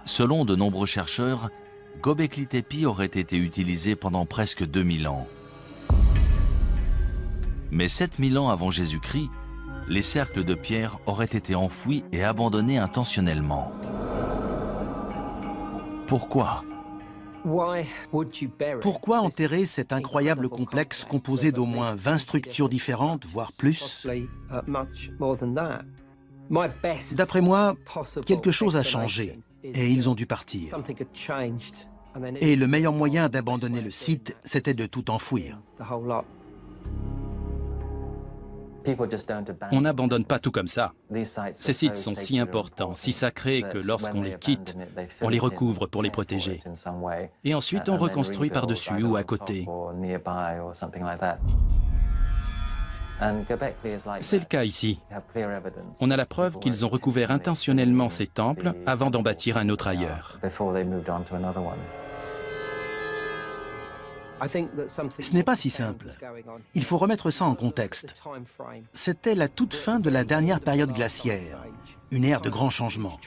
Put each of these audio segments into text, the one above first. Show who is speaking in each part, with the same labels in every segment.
Speaker 1: Selon de nombreux chercheurs, Göbekli Tepe aurait été utilisé pendant presque 2000 ans. Mais 7000 ans avant Jésus-Christ, les cercles de pierre auraient été enfouis et abandonnés intentionnellement. Pourquoi?
Speaker 2: Pourquoi enterrer cet incroyable complexe composé d'au moins 20 structures différentes, voire plus? D'après moi, quelque chose a changé et ils ont dû partir. Et le meilleur moyen d'abandonner le site, c'était de tout enfouir.
Speaker 3: On n'abandonne pas tout comme ça. Ces sites sont si importants, si sacrés que lorsqu'on les quitte, on les recouvre pour les protéger. Et ensuite on reconstruit par-dessus ou à côté. C'est le cas ici. On a la preuve qu'ils ont recouvert intentionnellement ces temples avant d'en bâtir un autre ailleurs.
Speaker 2: Ce n'est pas si simple. Il faut remettre ça en contexte. C'était la toute fin de la dernière période glaciaire, une ère de grands changements.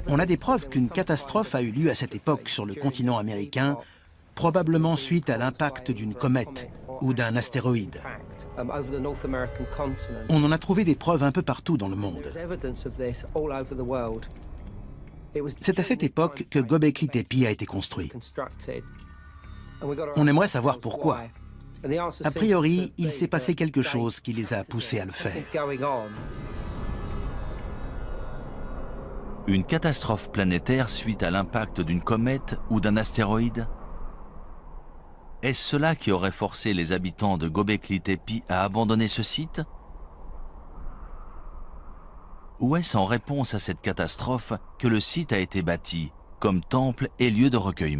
Speaker 2: On a des preuves qu'une catastrophe a eu lieu à cette époque sur le continent américain, probablement suite à l'impact d'une comète ou d'un astéroïde. On en a trouvé des preuves un peu partout dans le monde. C'est à cette époque que Göbekli Tepe a été construit. On aimerait savoir pourquoi. A priori, il s'est passé quelque chose qui les a poussés à le faire.
Speaker 1: Une catastrophe planétaire suite à l'impact d'une comète ou d'un astéroïde? Est-ce cela qui aurait forcé les habitants de Göbekli Tepe à abandonner ce site? Ou est-ce en réponse à cette catastrophe que le site a été bâti comme temple et lieu de recueillement?